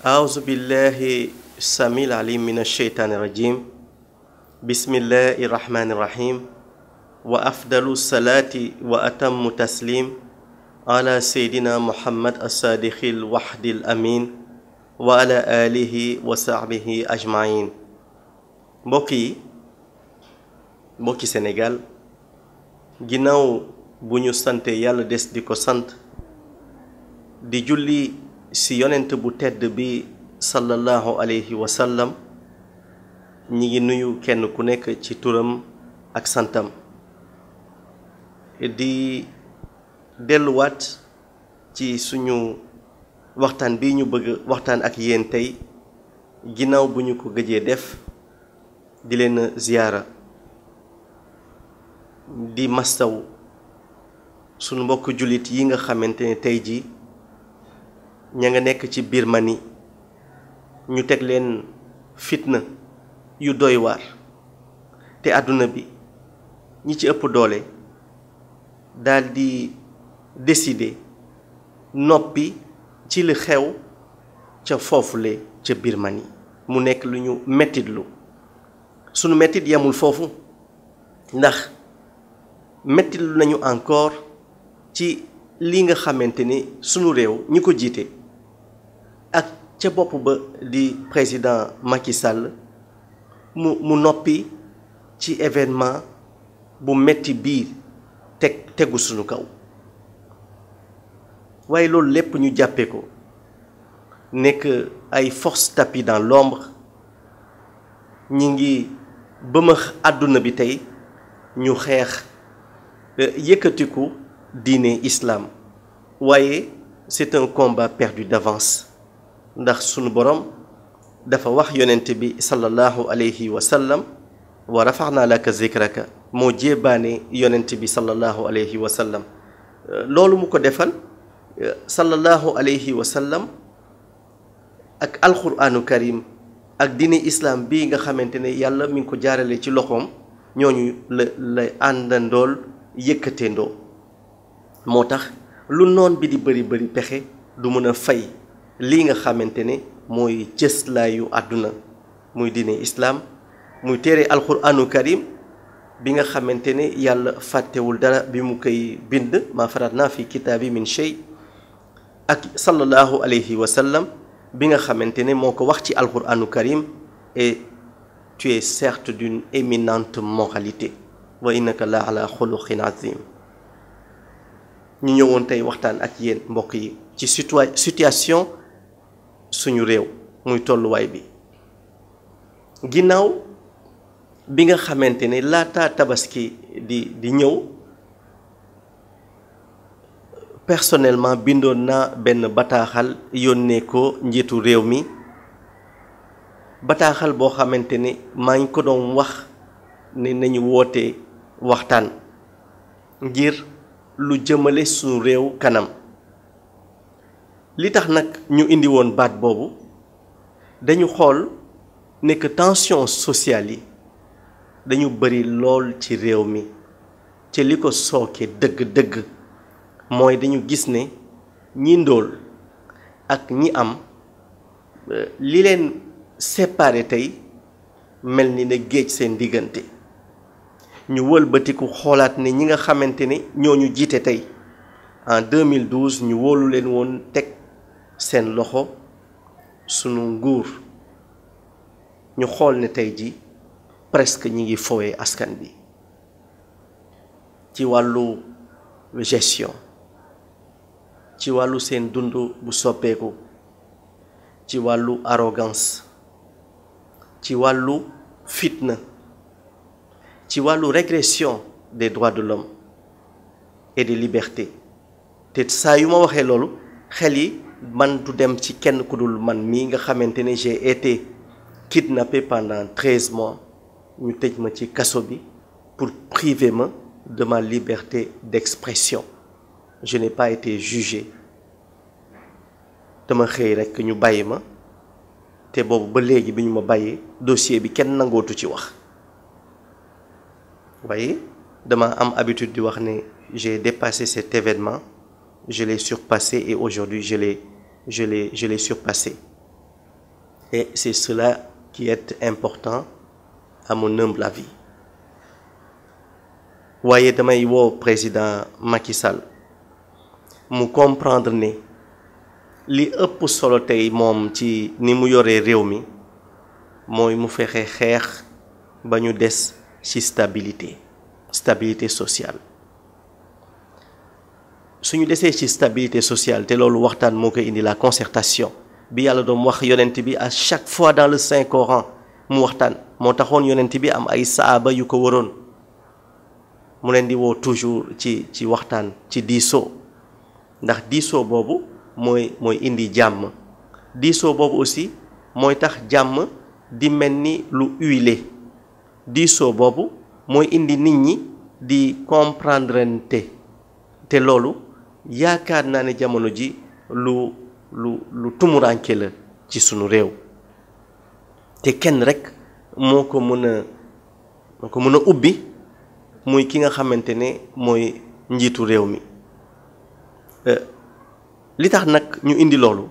أعوذ بالله السميع العليم من الشيطان الرجيم بسم الله الرحمن الرحيم وأفضل الصلاة وأتم التسليم على سيدنا محمد الصادق الوحد الأمين وعلى آله وصحبه أجمعين mbokki Sénégal ginnaaw bu ñu sante yàlla des di ko sant di julli ci yonent bu tedd bi sallallahu alayhi wa sallam ñi ngi nuyu kenn ku nekk ci turam ak santam di delluwaat ci suñu waxtaan bi ñu bëgg waxtaan ak yéen tey ginnaaw bu ñu ko gëjee def di leen ziyaara di mastaw sunu mbokk jullit yi nga xamante ne tey ji ña nga nekk ci Birmanie ñu teg leen fitna yu doy waar te àdduna bi ñi ci ëpp doole daldi décider noppi ci li xew ca foofule ca Birmanie mu nekk lu ñu mettitlu sunu mettit yamul foofu ndax mettitlu nañu encore ci li nga xamante ni sunu réew ñi ko jiite ak ca bopp ba di président Macky Sall mu noppi ci événement bu metti bii tegu sunu kaw waaye loolu lépp ñu jàppee ko nekk ay force tapis dans l'ombre ñi ngi bëmax àdduna bi tey ñu xeex yëkkatiku diine islam waaye c'est un combat perdu d'avance ndax sunu borom dafa wax yonent bi sallallahu alayhi wa sallam wa rafaxna laka zikraka moo jéebaane yonent bi sallallahu alayhi wa sallam loolu mu ko defal sallallahu alayhi wa sallam ak alquranu karim ak diine islam bii nga xamante ne yàlla mi ngi ko jaarale ci loxoom ñooñu la àndandool yëkkateendoo moo tax lu noon bi di bëri pexe du mën a fay lii nga xamante ne mooy cëslaayu àdduna muy diine islaam muy téere alquranu karim bi nga xamante ne yàlla fàttewul dara bi mu koy bind ma faratna fi kitaabi min shay ak sallallahu alayhi wa sallam bi nga xamante ne moo ko wax ci alquranu karim et tu es certes d'une éminente moralité wa innaka la ala xuluqin azim ñu ñëwoon tey waxtaan ak yéen mbokk yi ci situation suñu réew muy tolluwaay bi ginnaaw bi nga xamante ne laata tabaski di ñëw personnellement bindoon naa benn bataaxal yónnee ko njiitu réew mi bataaxal boo xamante ne maa ngi ko doon wax ne nañu woote waxtaan ngir lu jëmale suñu réew kanam li tax nag ñu indi woon baat boobu dañu xool ne que tension sociale yi dañu bari lool ci réew mi ci li ko sooke dëgg-dëgg mooy dañu gis ne ñi ndóol ak ñi am li leen séparé tey mel ni ne géej seen diggante ñu wëlbatiku xoolaat ne ñi nga xamante ne ñooñu jiite tey en 2012 ñu wóolu leen woon teg seen loxo sunu nguur ñu xool ne tey ji presque ñi ngi fowee askan bi ci wàllu gestion ci wàllu seen dund bu soppeeku ci wàllu arrogance ci wàllu fitna ci wàllu régression des droits de l'homme et des libertés te saa yu ma waxee loolu xel yi man du dem ci kenn ku dul man mii nga xamante ne j'ai été kidnappé pendant 13 mois ñu tëj ma ci kaso bi pour priver ma de ma liberté d'expression je n'ai pas été jugé dama xëy rekk ñu bàyyi ma te boobu ba léegi bi ñu ma bàyyee dossier bi kenn nangootu ci wax waaye dama am habitude di wax ne j'ai dépassé cet événement je l'ai surpassé et aujourd'hui je l'ai surpassé Et c'est cela qui est important à mon humble avis. waaye damay woo président Macky Sall mu comprendre ne li ëpp solo tey moom ci ni mu yoree réew mi mooy mu fexe xeex ba ñu des ci stabilité sociale. suñu desee ci stabilité sociale te loolu waxtaan moo koy indi la concertation bi yàlla doon wax yonent bi à chaque fois dans le Saint Coran mu waxtaan moo taxoon yonent bi am ay saaba yu ko waroon mu leen di woo toujours ci waxtaan ci diisoo ndax diisoo boobu mooy indi jàmm. diisoo boobu aussi mooy tax jàmm di mel ni lu huilé. diisoo boobu mooy indi nit ñi di comprendre te loolu yaakaar naa ne jamono ji lu tumuranke la ci sunu réew te kenn rek moo ko mën a ubbi muy ki nga xamante ne mooy njiitu réew mi. li tax nag ñu indi loolu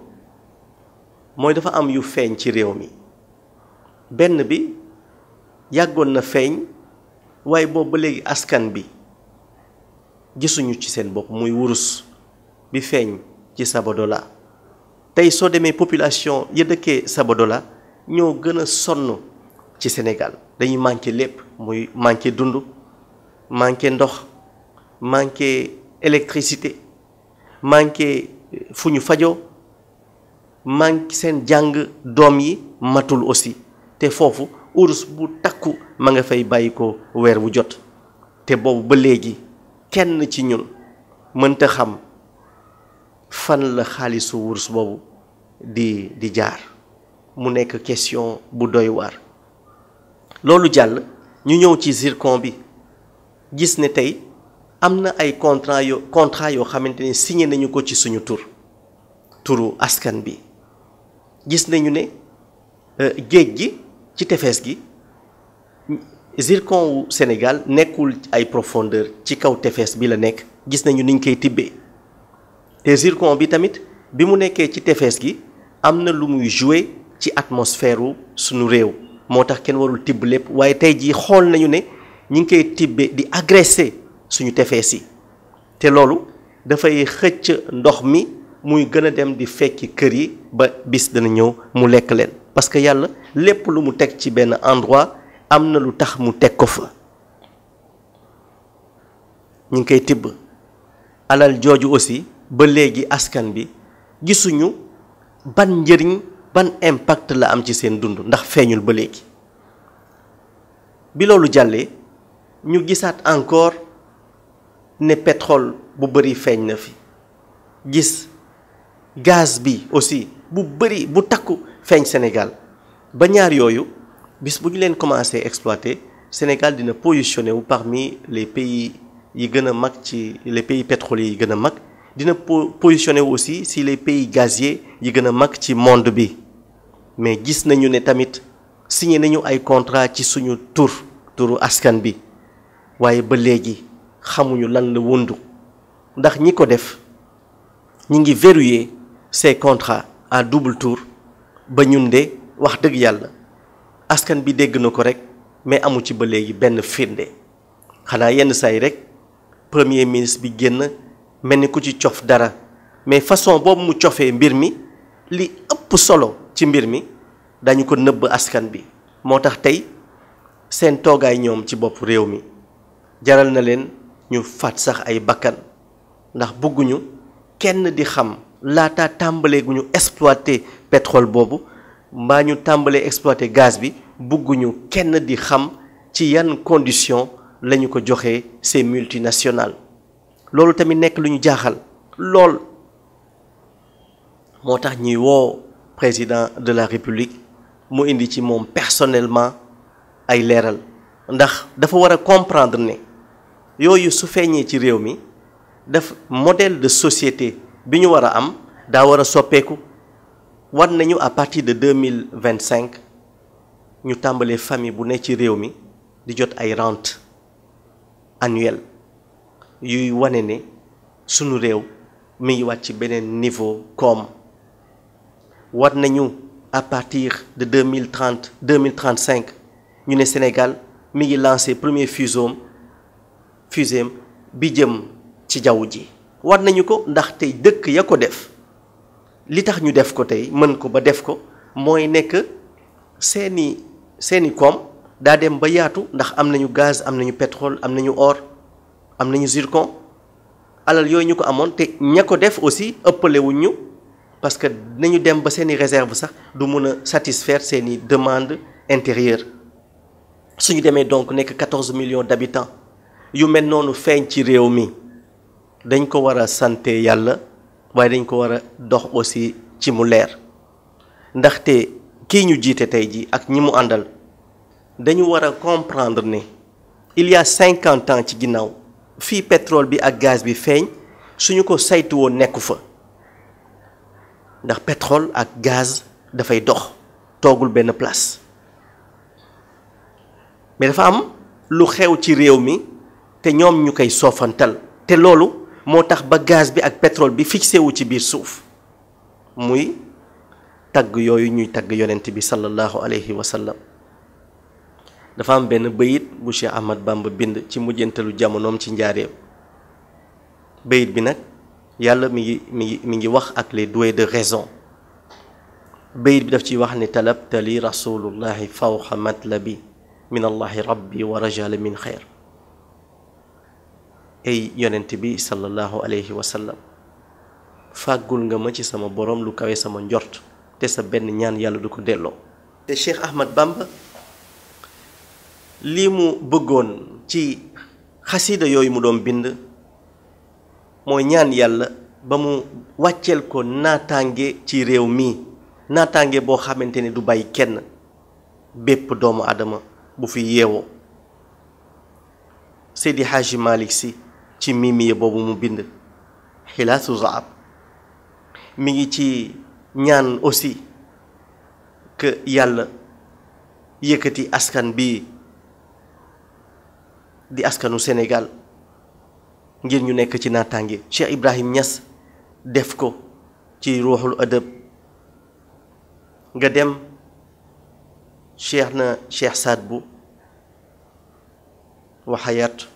mooy dafa am yu feeñ ci réew mi benn bi yàggoon na feeñ waaye boobu ba léegi askan bi gisuñu ci seen bopp muy wurus bi feeñ ci Sabodola. tey soo demee population ya dëkkee Sabodola ñoo gën a sonn ci Sénégal dañuy manqué lépp muy manqué dund manqué ndox manqué électricité manqué fu ñu fajoo manqué seen jàng doom yi matul aussi te foofu urus bu takku ma nga fay bàyyi ko weer bu jot te boobu ba léegi kenn ci ñun mënta xam fan la xaalisu wurus boobu di jaar mu nekk question bu doy waar. loolu jàll ñu ñëw ci zircon bi gis ne tey am na ay contrat yoo xamante ne signé nañu ko ci suñu turu askan bi. gis nañu ne géej gi ci tefes gi zircon wu Sénégal nekkul ay profondeur ci kaw tefes bi la nekk gis nañu niñ koy tibbee te zircon bi tamit bi mu nekkee ci tefes gi am na lu muy jouer ci atmosphère wu suñu réew moo tax kenn warul tibb lépp waaye tey jii xool nañu ne ñi ngi koy tibbee di agressé suñu tefes yi te loolu dafay xëcc ndox mi muy gën a dem di fekki kër yi ba bis dana ñëw mu lekk leen parce que yàlla lépp lu mu teg ci benn endroit am na lu tax mu teg ko fa. ñu ngi koy tibb alal jooju aussi ba léegi askan bi gisuñu ban njëriñ ban impact la am ci seen dund ndax feeñul ba léegi. bi loolu jàllee ñu gisaat encore ne pétrole bu bari feeñ na fi gis gaz bi aussi bu bari bu takku feeñ Sénégal ba ñaar yooyu bis bu ñu leen commencé exploiter Sénégal dina positionné wu parmi les pays yi gën a mag ci les pays pétroliers yi gën a mag dina positionné wu aussi si les pays gaziers yi gën a mag ci monde bi mais gis nañu ne tamit signé nañu ay contrat ci suñu turu askan bi waaye ba léegi xamuñu lan la wundu ndax ñi ko def ñi ngi verrouiller ces contrats à double tour ba ñun de wax dëgg yàlla askan bi dégg na ko rek mais amu ci ba léegi benn firnde xanaa yenn saa yi rek premier ministre bi génn mel ni ku ci cof dara mais façon boobu mu cofee mbir mi li ëpp solo ci mbir mi dañu ko nëbb askan bi moo tax tey seen toogaay ñoom ci bopp réew mi jaral na leen ñu faat sax ay bakkan ndax bëgguñu kenn di xam laata tàmbalee gu ñu exploiter pétrole boobu mbaa ñu tàmbalee exploiter gaz bi bëgguñu kenn di xam ci yan condition lañu ko joxee ces multinationales loolu tamit nekk lu ñu jaaxal lool moo tax ñuy woo président de la République mu indi ci moom personnellement ay leeral ndax dafa war a comprendre ne yooyu su feeñee ci réew mi daf modèle de société bi ñu war a am daa war a soppeeku war nañu à partir de 2025 ñu tàmbalee famille bu ne ci réew mi di jot ay rente annuelle yuy wane ne sunu réew mi ngi wàcc ci beneen niveau koom war nañu à partir de 2030 2035 ñu ne Sénégal mi ngi lancé premier fusée bi jëm ci jaww ji. war nañu ko ndax tey dëkk ya ko def li tax ñu def ko tey mën ko ba def ko mooy nekk seeni koom daa dem ba yaatu ndax am nañu gaz am nañu pétrole am nañu or am nañu zircon alal yooyu ñu ko amoon te ña ko def aussi ëppale wuñ ñu parce que nañu dem ba seeni réserve sax du mun a satisfaire seeni demande intérieure suñu demee donc nekk 14 millions d'habitants yu mel noonu feeñ ci réew mi dañ ko war a sante yàlla waaye dañ ko war a dox aussi ci mu leer ndaxte kii ñu jiite tey ji ak ñi mu àndal dañu war a comprendre ne il y a 50 ans ci ginnaaw fii pétrole bi ak gaz bi feeñ suñu ko saytu woon nekku fa ndax pétrole ak gaz dafay dox toogul benn place mais dafa am lu xew ci réew mi te ñoom ñu koy soofantal te loolu moo tax ba gaz bi ak pétrole bi fixé wu ci biir suuf muy tagg yooyu ñuy tagg yonent bi sallallahu alayhi wa sallam dafa am benn bayit bu Cheikh Ahmad Bamba bind ci mujjantalu jamonoom ci njaareem bayit bi nag yàlla mi ngi wax ak les doués de raison bayit bi daf ciy wax ne talabta li rasulullahi fawqa matlabi min allahi rabbi wa rajala min xeyr ay yonent bi sallallahu alayhi wa sallam fàggul nga ma ci sama borom lu kawe sama njort te sa benn ñaan yàlla du ko delloo te Cheikh Ahmad Bamba lii mu bëggoon ci xasida yooyu mu doon bind mooy ñaan yàlla ba mu wàcceel ko naataange ci réew mi naataange boo xamante ne du bàyyi kenn bépp doomu adama bu fi yeewoo Seydi Hadji Malick Sy ci mimiye boobu mu bind xilaasu zaab mi ngi ci ñaan aussi que yàlla yëkkati askan bi di askanu Sénégal ngir ñu nekk ci naataange Cheikh Ibrahim Niass def ko ci ruuxul adab nga dem Cheikh Saad Bou wa Hayat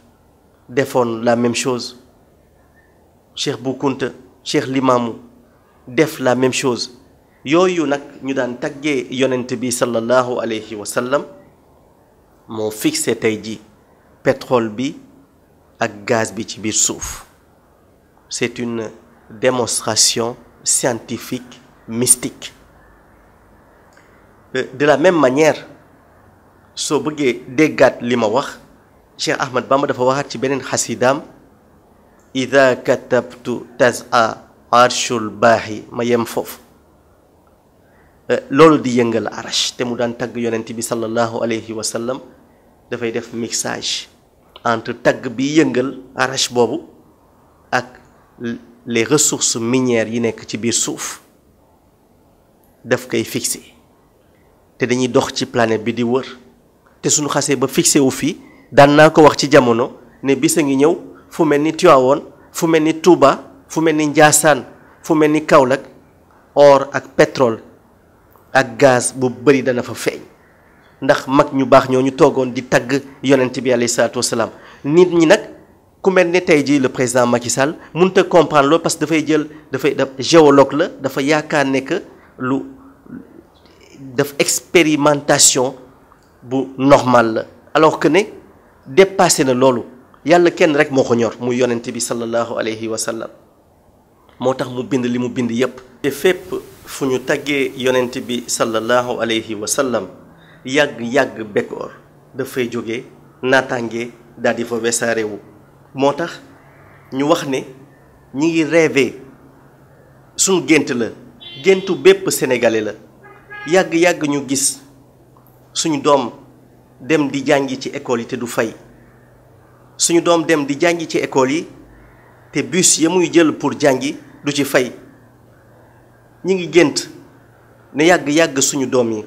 defoon la même chose Cheikh Bou Kounta Cheikh Limamou def la même chose yooyu nag ñu daan taggee yonent bi sallallahu alayhi wa sallam moo fixé tey ji pétrole bi ak gaz bi ci biir suuf c'est une démonstration scientifique mystique de la même manière soo bëggee déggaat li ma wax Cheikh Ahmad Bamba dafa waxaat ci beneen xasidaam ida katabtu taz'a arshul baaxi ma yem foofu loolu di yëngal arash te mu daan tagg yonent bi sallallahu alayhi wa sallam dafay def mixage entre tagg bi yëngal arash boobu ak les ressources minières yi nekk ci biir suuf daf koy fixé te dañuy dox ci planète bi di wër te suñu xasee ba fixé wu fii daan naa ko wax ci jamono ne bis a ngi ñëw fu mel ni Tivaouane fu mel ni Touba fu mel ni Ndiassane fu mel ni Kaolack or ak pétrole ak gaz bu bëri dana fa feeñ ndax mag ñu baax ñoo ñu toogoon di tagg yonent bi alayhi salaatu wasalaam nit ñi nag ku mel ne tey jii le président Macky Sall mënut a comprendre loolu parce que dafay géologue la dafa yaakaar ne que lu daf expérimentation bu normal la alors que ne dépassé na loolu yàlla kenn rek moo ko ñor muy yonent bi sallallahu alayhi wa sallam moo tax mu bind li mu bind yépp te fépp fu ñu taggee yonent bi sallallahu alayhi wa sallam yàgg bekkoor dafay jóge naataange daal di fa wesaare wu moo tax ñu wax ne ñi ngi rêvé suñu gént la géntu bépp sénégalais la yàgg ñu gis suñu doom dem di jàngi ci école yi te du fay suñu doom dem di jàngi ci école yi te bus ya muy jël pour jàngi du ci fay ñi ngi gént ne yàgg suñu doom yi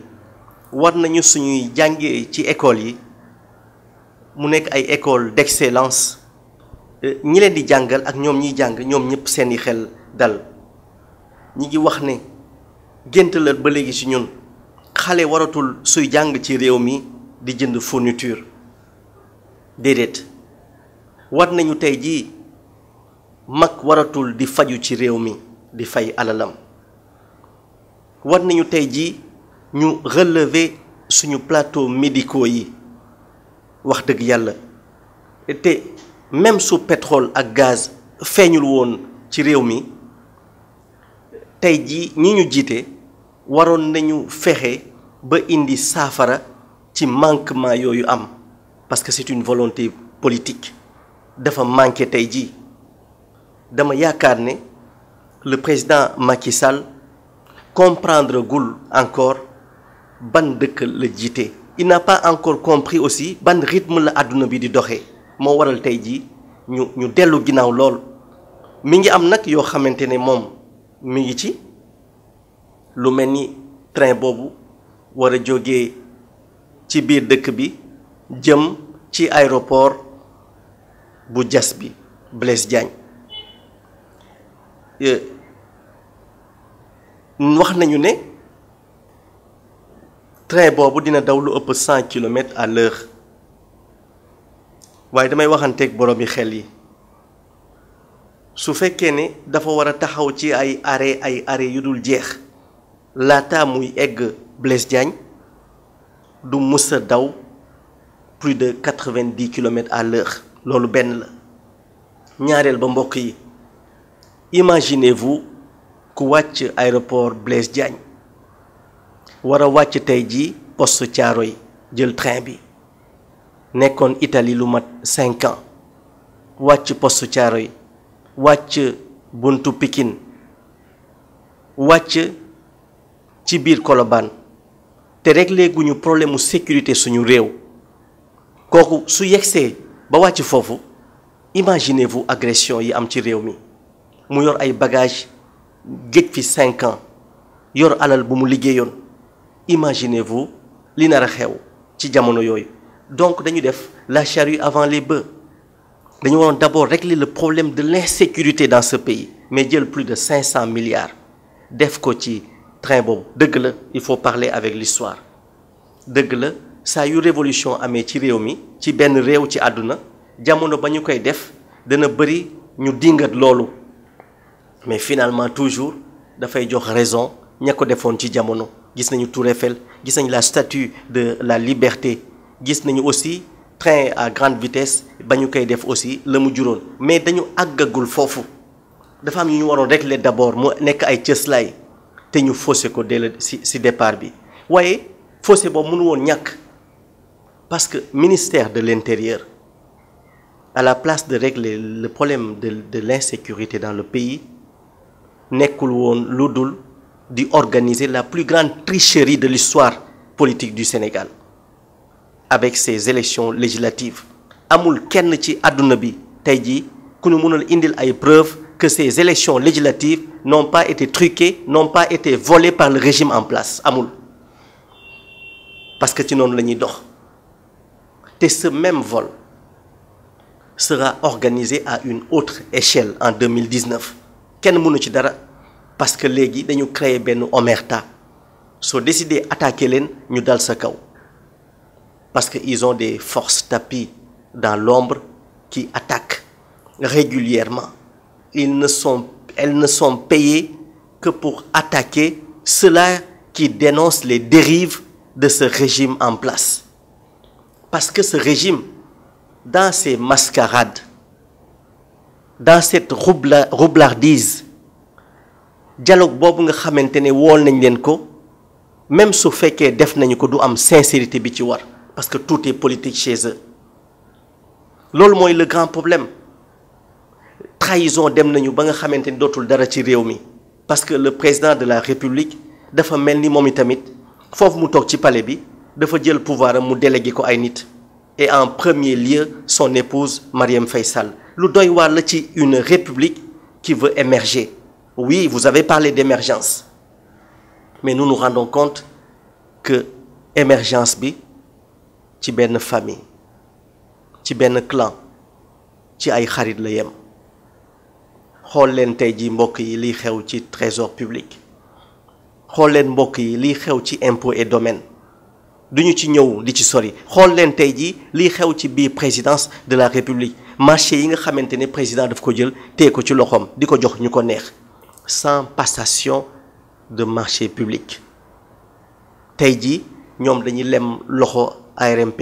war nañu suñuy jàngee ci école yi mu nekk ay école d'excellence ñi leen di jàngal ak ñoom ñiy jàng ñoom ñëpp seeni xel dal ñi ngi wax ne gént la ba léegi ci ñun xale waratul suy jàng ci réew mi di jënd fourniture déedéet war nañu tey jii mag waratul di faju ci réew mi di fay alalam war nañu tey jii ñu relever suñu plateaux médicaux yi wax dëgg yàlla te même su pétrole ak gaz feeñul woon ci réew mi tey jii ñi ñu jiite waroon nañu fexe ba indi saafara ci manquement yooyu am parce que c'est une volonté politique dafa manqué tey jii dama yaakaar ne le président Macky Sall comprendre gul encore ban dëkk la jiite il n'a pas encore compris aussi ban rythme la àdduna bi di doxee moo waral tey jii ñu dellu ginnaaw lool mi ngi am nag yoo xamante ne moom mi ngi ci lu mel ni train boobu war a jógee ci biir dëkk bi jëm ci aéroport bu Diass bi Blaise Diagne wax nañu ne train boobu dina daw lu ëpp 100 kilomètres à l'heure waaye damay waxanteeg borom yi xel yi su fekkee ne dafa war a taxaw ci ay arrêt yu dul jeex laata muy egg Blaise Diagne du mës a daw plus de 90 kilomètres à l'heure loolu benn la ñaareel ba mbokk yi imaginez-vous ku wàcc aéroport Blaise Diagne war a wàcc tey jii poste Thiaroye jël train bi nekkoon Italie lu mat 5 ans wàcc poste Thiaroye wàcc buntu Pikine wàcc ci biir Colobane te réglé guñu problème mu sécurité suñu réew kooku su yegsee ba wàcc foofu imaginez-vous agression yi am ci réew mi mu yor ay bagages géej fi 5 ans yor alal bu mu liggéeyoon imaginez-vous li nar a xew ci jamono yooyu donc dañu def la charrue avant les bœufs dañu waroon d'abord régler le problème de l'insécurité dans ce pays mais jël plus de 500 milliards def ko ci train boobu dëgg la il faut parler avec l'histoire dëgg la saa yu révolution amee ci réew mi ci benn réew ci àdduna jamono ba ñu koy def dana bëri ñu dingat loolu mais finalement toujours dafay jox raison ña ko defoon ci jamono gis nañu Tour Eiffel gis nañu la statue de la liberté gis nañu aussi train à grande vitesse ba ñu koy def aussi la mu juróon mais dañu àggagul foofu dafa am yu ñu waroon régler d'abord mu nekk ay cëslaay te ñu faussé ko dès si départ bi waaye faussé boobu mënu woon ñàkk parce que ministère de l'Intérieur à la place de régler le problème de l'insécurité dans le pays nekkul woon lu dul di organiser la plus grande tricherie de l'histoire politique du Sénégal avec ces élections législatives amul kenn ci àdduna bi tey jii ku ñu mënul indil ay preuves que ces élections législatives n'ont pas été truquées, n'ont pas été volées par le régime en place amul parce que ci noonu la ñuy dox te ce même vol sera organisé à une autre échelle en 2019 kenn mënu ci dara parce que léegi dañu créer benn omerta soo décidé attaquer leen ñu dal sa kaw parce que ils ont des forces tapis dans l'ombre qui attaquent régulièrement elles ne sont payées que pour attaquer ceux-là qui dénoncent les dérives de ce régime en place parce que ce régime dans ses mascarades dans cette roublardise dialogue boobu nga xamante ne wool nañ leen ko même su fekkee def nañu ko du am sincérité bi ci war parce que tout est politique chez eux loolu mooy le grand problème trahison dem nañu ba nga xamante ni dootul dara ci réew mi parce que le président de la République dafa mel ni moom itamit foofu mu toog ci palais bi dafa jël pouvoir am mu délégué ko ay nit et en premier lieu son épouse Marième Faye Sall lu doy waar la ci une république qui veut émerger oui vous avez parlé d'émergence mais nous nous rendons compte que émergence bi ci benn famille ci benn clan ci ay xarit la yem xool leen tey ji mbokk yi liy xew ci trésor public xool leen mbokk yi liy xew ci impôt et domaine duñu ci ñëw di ci sori xool leen tey jii liy xew ci biir présidence de la république marché yi nga xamante ne président daf ko jël téye ko ci loxoom di ko jox ñu ko neex sans passation de marché public tey jii ñoom dañuy lem loxo ARMP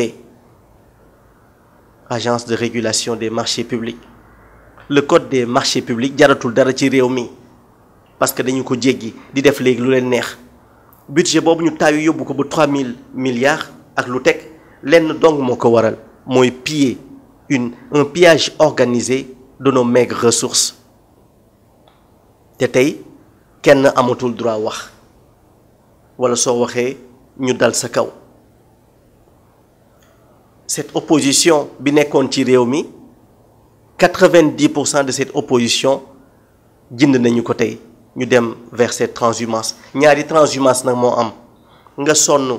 agence de régulation des marchés publics le code des marchés publics jaratul dara ci réew mi parce que dañu ko jéggi di def léegi lu leen neex budget boobu ñu taayu yóbbu ko ba 3000 milliards ak lu teg lenn dong moo ko waral mooy piller un pillage organisé de nos maigres ressources te tey kenn amatul droit wax wala soo waxee ñu dal sa kaw cette opposition bi nekkoon ci réew mi 90% de cette opposition jënd nañu ko tey ñu dem vers cette transhumance ñaari transhumance nag moo am nga sonn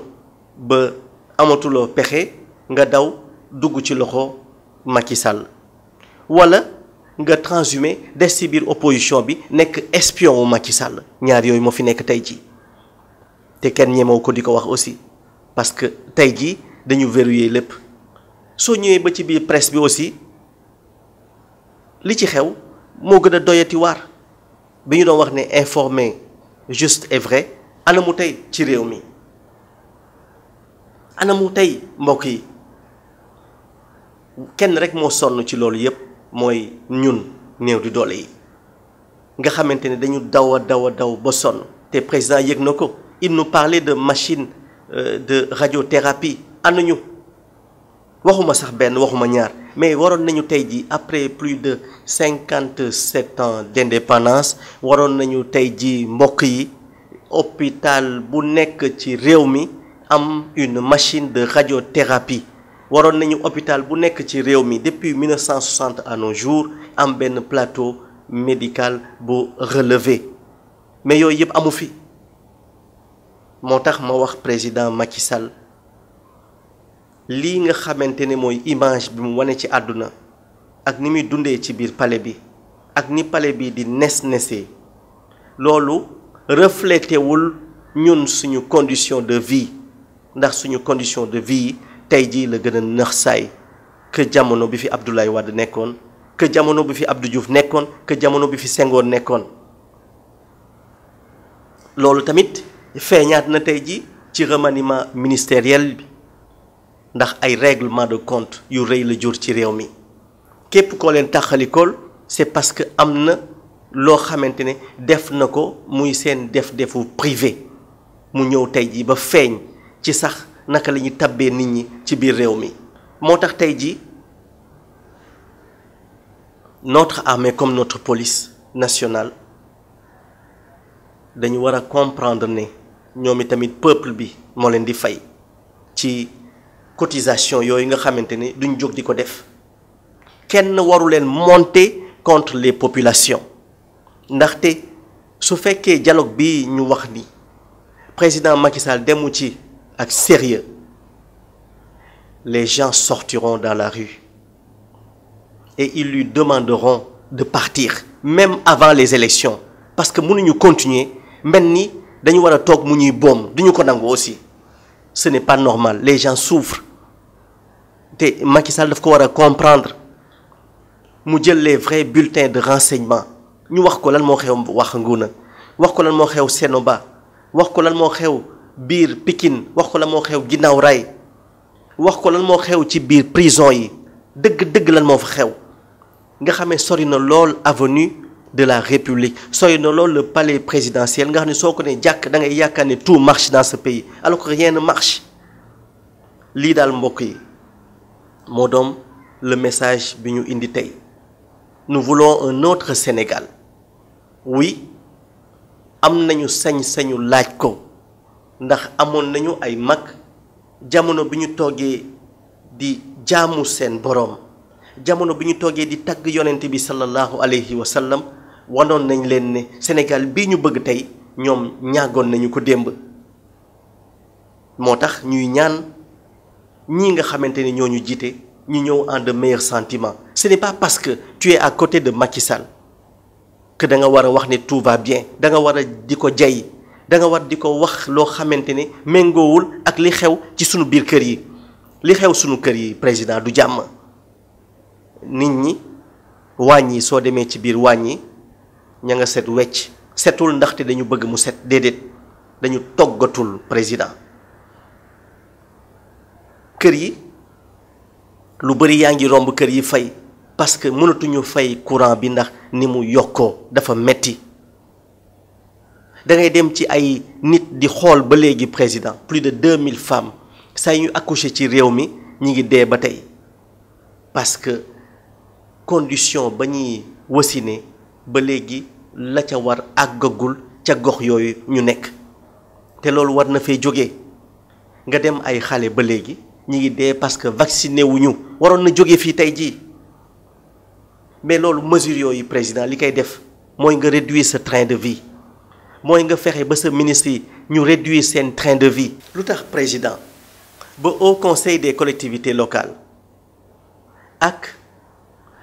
ba amatuloo pexe nga daw dugg ci loxo Macky Sall wala nga transhumé des ci biir opposition bi nekk espion wu Macky Sall ñaar yooyu moo fi nekk tey jii te kenn ñemewu ko di ko wax aussi parce que tey jii dañu verrouiller lépp soo ñëwee ba ci biir presse bi aussi li ci xew moo gën a doyati waar bi ñu doon wax ne informer juste et vrai anamu tey ci réew mi anamu tey mbokk yi kenn rek moo sonn ci loolu yépp mooy ñun néew di doole yi nga xamante ne dañu daw ba sonn te président yëg na ko il nous parlait de machine de radiothérapie anañu waxuma sax benn waxuma ñaar mais waroon nañu tey jii après plus de 57 ans d'indépendance waroon nañu tey jii mbokk yi hôpital bu nekk ci réew mi am une machine de radiothérapie waroon nañu hôpital bu nekk ci réew mi depuis 1960 à nos jours am benn plateau médical bu relevé mais yooyu yëpp amu fi moo tax ma wax président Macky Sall lii nga xamante ne mooy image bi mu wane ci àdduna ak ni muy dundee ci biir palais bi ak ni palais bi di nesee loolu reflété wul ñun suñu condition de vie ndax suñu condition de vie yi tey jii la gën a nax saay que jamono bi fi Abdoulaye Wade nekkoon que jamono bi fi Abdou Diouf nekkoon que jamono bi fi Senghor nekkoon loolu tamit feeñaat na tey jii ci remaniement ministériel bi ndax ay règlement de compte yu rëy la jur ci réew mi képp koo leen taxalikool c'est parce que am na loo xamante ne def na ko muy seen defu privé mu ñëw tey jii ba feeñ ci sax naka la ñuy tabbee nit ñi ci biir réew mi moo tax tey jii notre armée comme notre police nationale dañu war a comprendre ne ñoom itamit peuple bi moo leen di fay ci cotisation yooyu nga xamante ne duñ jóg di ko def kenn waru leen monter contre les populations ndaxte su fekkee dialogue bi ñu wax ni président Macky Sall demu ci ak sérieux les gens sortiront dans la rue et ils lui demanderont de partir même avant les élections parce que mënuñu continuer mel ni dañu war a toog mu ñuy boom duñu ko nangu aussi ce n'est pas normal les gens souffrent te Macky Sall daf ko war a comprendre mu jël les vrais bulletins de renseignement ñu wax ko lan moo xew wax Nguna wax ko lan moo xew Sénoba wax ko lan moo xew biir Pikine wax ko lan moo xew Ginnaaw Rail wax ko lan moo xew ci biir prison yi dëgg lan moo fa xew nga xamee sori na lool avenue de la République sori na lool le palais présidentiel nga xam ne soo ko ne jàkk da ngay yaakaar ne tout marche dans ce pays alors que rien ne marche lii daal mbokk yi moo doon le message bi ñu indi tey nous voulons un autre Sénégal oui am nañu sañ-sañu laaj ko ndax amoon nañu ay mag jamono bi ñu toogee di jaamu seen boroom jamono bi ñu toogee di tagg yonent bi sallallahu alayhi wa sallam wanoon nañ leen ne Sénégal bii ñu bëgg tey ñoom ñaagoon nañu ko démb moo tax ñuy ñaan ñii nga xamante ne ñoo ñu jiite ñu ñëw en de meilleurs sentiments ce n'est pas parce que tu es à côté de Macky Sall que da nga war a wax ne tout va bien da nga war a di ko jay da nga war di ko wax loo xamante ne méngoowul ak li xew ci sunu biir kër yi. li xew sunu kër yi président du jàmm nit ñi wàññi soo demee ci biir wàññi ña nga set wecc setul ndaxte dañu bëgg mu set déedéet dañu toggatul président kër yi lu bari yaa ngi romb kër yi fay parce que mënatuñu fay courant bi ndax ni mu yokkoo dafa metti da ngay dem ci ay nit di xool ba léegi président plus de 2000 femmes saa ñu accouché ci réew mi ñi ngi dee ba tey parce que condition ba ñuy wasine ba léegi la ca war àggagul ca gox yooyu ñu nekk te loolu war na fee jóge nga dem ay xale ba léegi ñi ngi dee parce que vacciné wuñu waroon na jóge fii tey jii mais loolu mesure yooyu président li koy def mooy nga réduire sa train de vie mooy nga fexe ba sa ministre yi ñu réduire seen train de vie. lu tax président ba au conseil des collectivités locales ak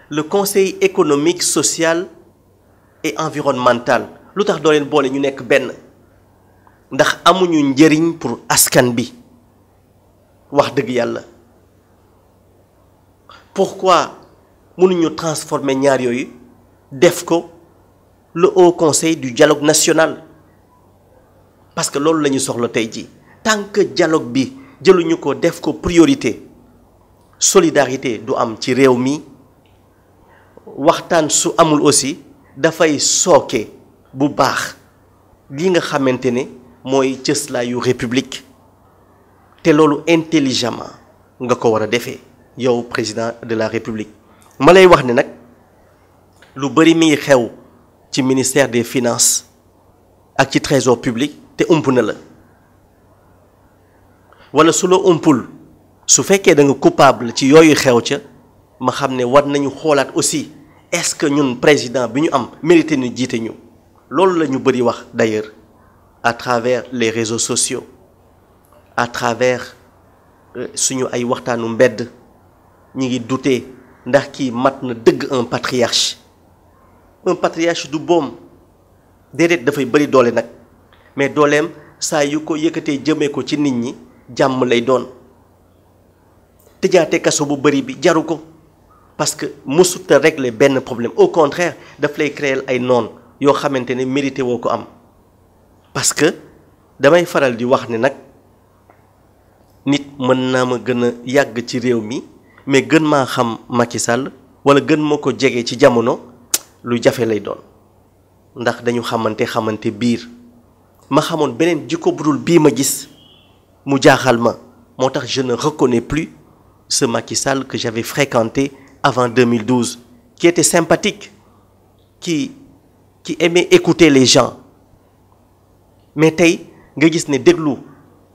le conseil économique social et environnemental lu tax doo leen boole ñu nekk benn ndax amuñu njëriñ pour askan bi wax dëgg yàlla pourquoi mënuñu transformer ñaar yooyu def ko le haut conseil du dialogue national parce que loolu la ñu soxla tey jii tant que dialogue bi jëluñu ko def ko priorité solidarité du am ci réew mi waxtaan su amul aussi dafay sooke bu baax li nga xamante ne mooy cëslaayu république te loolu intelligemment nga ko war a defee yow président de la république ma lay wax ne nag lu bari mi ngi xew ci ministère des finances ak ci trésor public te ump na la wala su la umpul su fekkee da nga coupable ci yooyu xew ca ma xam ne war nañu xoolaat aussi est-ce que ñun président bi ñu am mérité ñu jiite ñu loolu la ñu bëri wax d'ailleurs à travers les réseaux sociaux à travers suñu ay waxtaanu mbedd ñi ngi douter ndax kii mat na dëgg un patriarche du boom déedéet dafay bëri doole nag mais dooleem saa yu ko yëkkatee jëmee ko ci nit ñi jàmm lay doon tëjaate kaso bu bëri bi jaru ko parce que mësut a régler benn problème au contraire daf lay créer ay noon yoo xamante ne mérité woo ko am parce que damay faral di wax ne nag nit mën naa ma gën a yàgg ci réew mi mais gën maa xam Macky Sall wala gën ma ko jege ci jamono lu jafe lay doon ndax dañu xamante biir ma xamoon beneen jikko budul bii ma gis mu jaaxal ma moo tax je ne reconnais plus ce Macky Sall que j'avais fréquenté avant 2012 qui était sympathique qui aimait écouter les gens mais tey nga gis ne déglu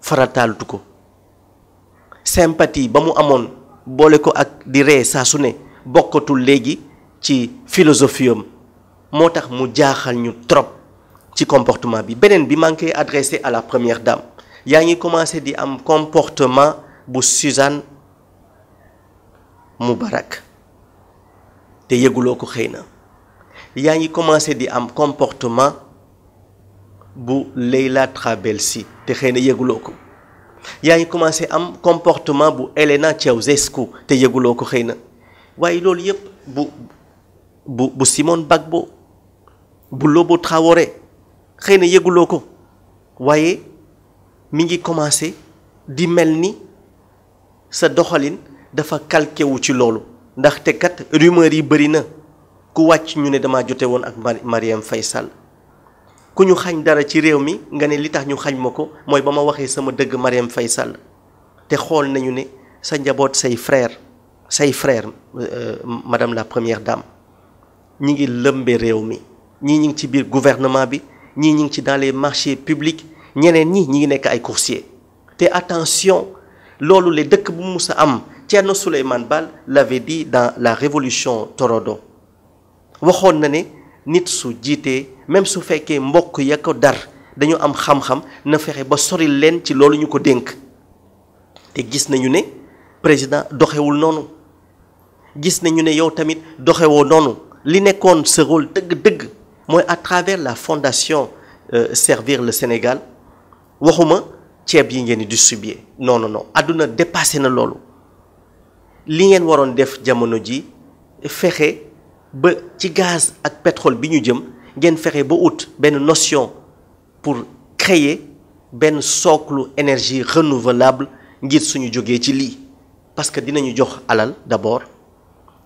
farataaltu ko sympathie ba mu amoon boole ko ak di ree saa su ne bokkatul léegi ci philosophie am moo tax mu jaaxal ñu trop ci comportement bi beneen bi maa ngi koy adressé à la première dame yaa ngi commencé di am comportement bu Suzanne Moubarak te yëguloo ko xëy na yaa ngi commencé di am comportement bu Leila Trabelsi te xëy na yëguloo ko yaa ngi commencé am comportement bu Elena Ceausescu te yëguloo ko xëy na waaye loolu yëpp bu Simone Bagbo bu Lobo Traoré xëy na yëguloo ko waaye mi ngi commencé di mel ni sa doxalin dafa calqué wu ci loolu ndaxte kat rumeur yi bëri na ku wàcc ñu ne dama jote woon ak Marième Faye Sall ku ñu xañ dara ci réew mi nga ne li tax ñu xañ ma ko mooy ba ma waxee sama dëgg Marième Faye Sall te xool nañu ne sa njaboot say frère madame la première dame ñi ngi lëmbe réew mi ñii ñi ngi ci biir gouvernement bi ñii ñi ngi ci dans les marchés publics ñeneen ñi ngi nekk ay coursiers te attention loolu le dëkk bu mus a am Thierno Souleymane Baal l'avait dit dans la révolution Torodo waxoon na ne nit su jiitee même su fekkee mbokk ya ko dar dañu am xam-xam na fexe ba soril leen ci loolu ñu ko dénk te gis nañu ne président doxewul noonu gis nañu ne yow tamit doxewoo noonu li nekkoon sa rôle dëgg-dëgg mooy à travers la fondation servir le Sénégal waxuma ceeb yi ngeen di distribuer non non non àdduna dépassé na loolu li ngeen waroon def jamono ji fexe ba ci gaz ak pétrole bi ñu jëm ngeen fexe ba ut benn notion pour créer benn socle énergie renouvelable ngir suñu jógee ci lii parce que dinañu jox alal d'abord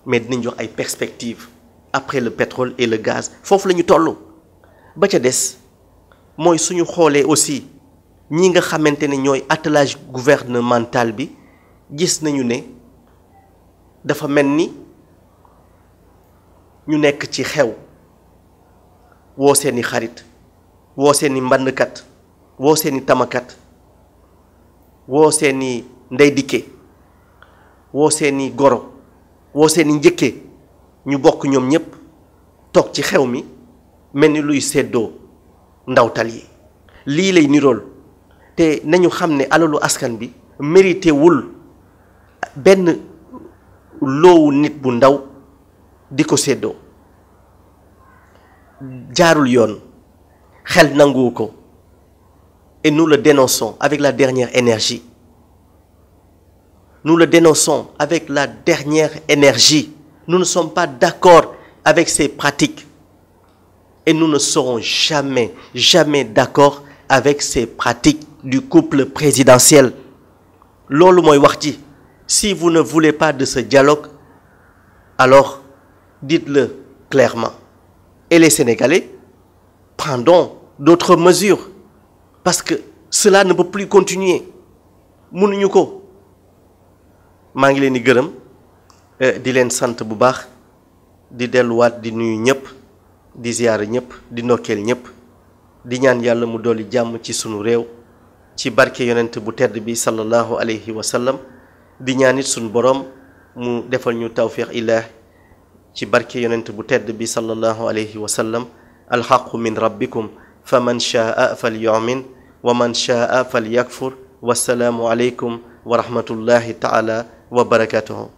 mais dinañ jox ay perspectives après le pétrole et le gaz foofu la ñu toll ba ca des mooy suñu xoolee aussi ñi nga xamante ne ñooy attelage gouvernemental bi gis nañu ne dafa mel ni ñu nekk ci xew woo seeni xarit woo seeni mbandkat woo seeni tamakat woo seeni ndey dikke woo seeni goro woo seeni njëkke ñu bokk ñoom ñépp toog ci xew mi mel ni luy seddoo ndawtal yi lii lay nirool te nañu xam ne alalu askan bi mérité wul benn loowu nit bu ndaw di ko seddoo jaarul yoon xel nanguwu ko et nous le dénonçons avec la dernière énergie nous le dénonçons avec la dernière énergie nous ne sommes pas d'accord avec ces pratiques et nous ne serons jamais d'accord avec ces pratiques du couple présidentiel loolu mooy wax ji si vous ne voulez pas de ce dialogue alors dites-le clairement et les Sénégalais prendront d'autres mesures parce que cela ne peut plus continuer mënuñu ko maa ngi leen di gërëm di leen sant bu baax di delluwaat di nuyu ñëpp di ziyaara ñëpp di ndokkeel ñëpp di ñaan yàlla mu dolli jàmm ci sunu réew ci barke yonent bu tedd bi sallallahu alayhi wa sallam di ñaan it sunu borom mu defal ñu tawfiq ilaah ci barke yonent bu tedd bi sallallahu alayhi wa sallam alxaqu min rabbikum fa man shaa falyu'min wa man shaa falyakfur wassalaamu alaykum wa rahmatullahi taala wa barakatuhu